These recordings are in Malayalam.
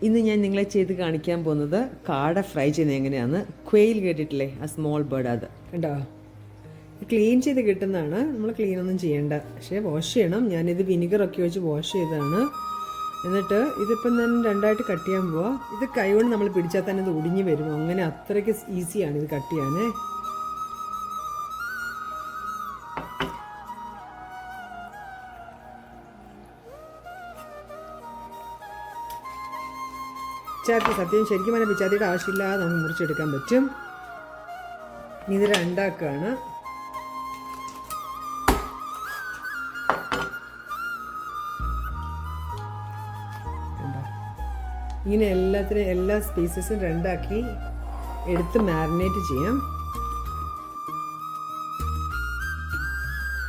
ഇന്ന് ഞാൻ നിങ്ങളെ ചെയ്ത് കാണിക്കാൻ പോകുന്നത് കാട ഫ്രൈ ചെയ്യുന്നത് എങ്ങനെയാണ്. ക്വെയിൽ കേട്ടിട്ടില്ലേ, ആ സ്മോൾ ബേർഡ്, അത് കണ്ടോ. ക്ലീൻ ചെയ്ത് കിട്ടുന്നതാണ്, നമ്മൾ ക്ലീൻ ഒന്നും ചെയ്യേണ്ട, പക്ഷേ വാഷ് ചെയ്യണം. ഞാനിത് വിനിഗറൊക്കെ വെച്ച് വാഷ് ചെയ്തതാണ്. എന്നിട്ട് ഇതിപ്പം ഞാൻ രണ്ടായിട്ട് കട്ട് ചെയ്യാൻ പോവാം. ഇത് കൈ കൊണ്ട് നമ്മൾ പിടിച്ചാൽ തന്നെ ഇത് ഒടിഞ്ഞ് വരും, അങ്ങനെ അത്രയ്ക്ക് ഈസിയാണ് ഇത് കട്ട് ചെയ്യാനേ. പിച്ചാത്തി, സത്യം ശരിക്കും പറഞ്ഞാൽ പിച്ചാത്തിയുടെ ആവശ്യമില്ലാതെ നമുക്ക് മുറിച്ചെടുക്കാൻ പറ്റും. ഇത് രണ്ടാക്കുകയാണ്. ഇങ്ങനെ എല്ലാ സ്പീസസും രണ്ടാക്കി എടുത്ത് മാരിനേറ്റ് ചെയ്യാം.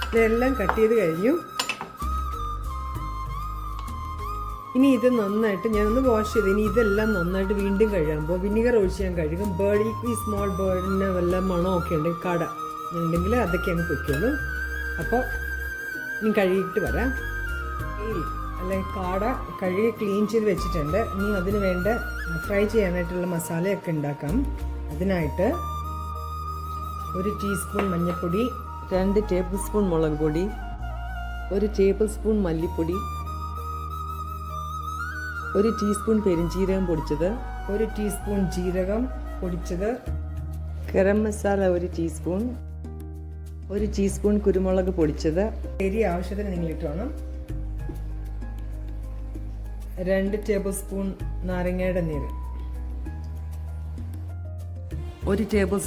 ഇതെല്ലാം കട്ട് ചെയ്ത് കഴിഞ്ഞു. ഇനി ഇത് നന്നായിട്ട് ഞാനൊന്ന് വാഷ് ചെയ്ത് ഇനി ഇതെല്ലാം നന്നായിട്ട് വീണ്ടും കഴുകുമ്പോൾ വിനിഗർ ഒഴിച്ച് ഞാൻ കഴുകും. ബേർഡ്, ഈ സ്മോൾ ബേർഡിന് വല്ല മണമൊക്കെ ഉണ്ടെങ്കിൽ കട ഉണ്ടെങ്കിൽ അതൊക്കെ അങ്ങ് പൊയ്ക്കുള്ളൂ. അപ്പോൾ ഇനി കഴുകിയിട്ട് വരാം. അല്ലെങ്കിൽ കാട കഴുകി ക്ലീൻ ചെയ്ത് വെച്ചിട്ടുണ്ട്. ഇനി അതിന് വേണ്ട ഫ്രൈ ചെയ്യാനായിട്ടുള്ള മസാലയൊക്കെ ഉണ്ടാക്കാം. അതിനായിട്ട് 1 ടീസ്പൂൺ മഞ്ഞൾപ്പൊടി, 2 ടേബിൾ സ്പൂൺ മുളക് പൊടി, 1 ടേബിൾ സ്പൂൺ മല്ലിപ്പൊടി, 1 ടീസ്പൂൺ പെരിഞ്ജീരകം പൊടിച്ചത്, 1 ടീസ്പൂൺ ജീരകം പൊടിച്ചത്, ഗരം മസാല 1 ടീസ്പൂൺ, 1 ടീസ്പൂൺ കുരുമുളക് പൊടിച്ചത്, എരി ആവശ്യത്തിന് നിങ്ങൾ ഇട്ട് വേണം, 2 ടേബിൾ സ്പൂൺ നാരങ്ങയുടെ നീര്, 1 ടേബിൾ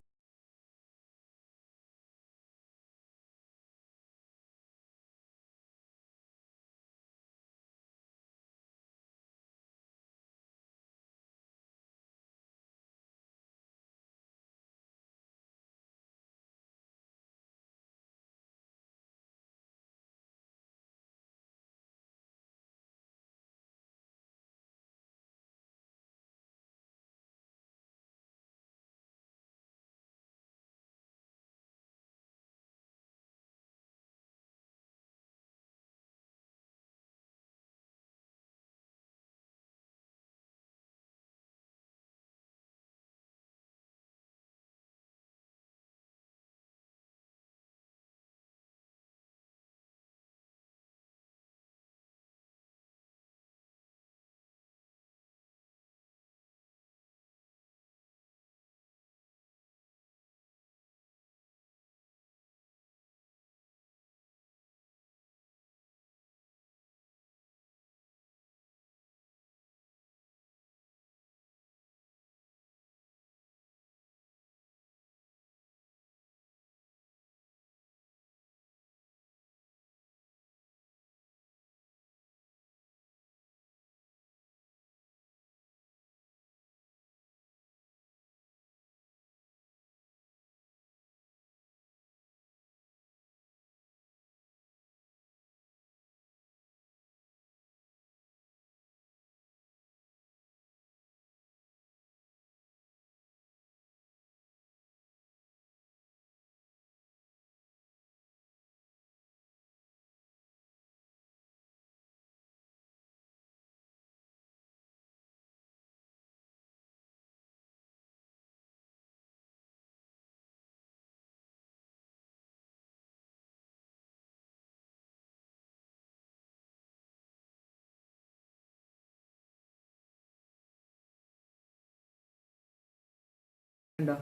ഉണ്ടോ,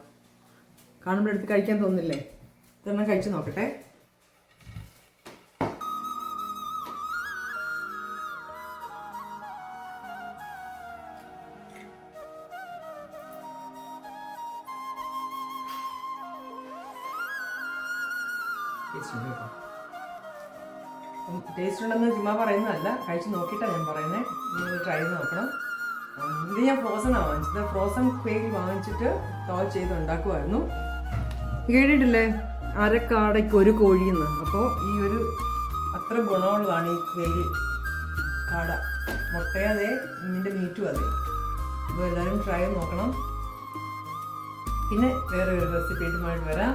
കാണുമ്പോൾ എടുത്ത് കഴിക്കാൻ തോന്നില്ലേ? ഇതൊരെണ്ണം കഴിച്ച് നോക്കട്ടെ. ടേസ്റ്റ് ഉണ്ടെന്ന് ചുമ്മാ പറയുന്നതല്ല, കഴിച്ച് നോക്കിയിട്ടാണ് ഞാൻ പറയുന്നത്. നിങ്ങൾ ട്രൈ ചെയ്ത് നോക്കണം. ഇത് ഞാൻ ഫ്രോസണാണ് വാങ്ങിച്ചത്. ഫ്രോസൺ ക്വെയിൽ വാങ്ങിച്ചിട്ട് ടോൾ ചെയ്ത് ഉണ്ടാക്കുമായിരുന്നു. കേട്ടിട്ടില്ലേ, അരക്കാടയ്ക്ക് 1 കോഴിയെന്ന്. അപ്പോൾ ഈ ഒരു അത്ര ഗുണമുള്ളതാണ് ഈ ക്വെയിൽ കാട. മുട്ടയതേ, ഇതിൻ്റെ മീറ്റും അതെ. അപ്പോൾ എല്ലാവരും ട്രൈ ചെയ്ത് നോക്കണം. പിന്നെ വേറെ ഒരു റെസിപ്പി ആയിട്ട് വരാം.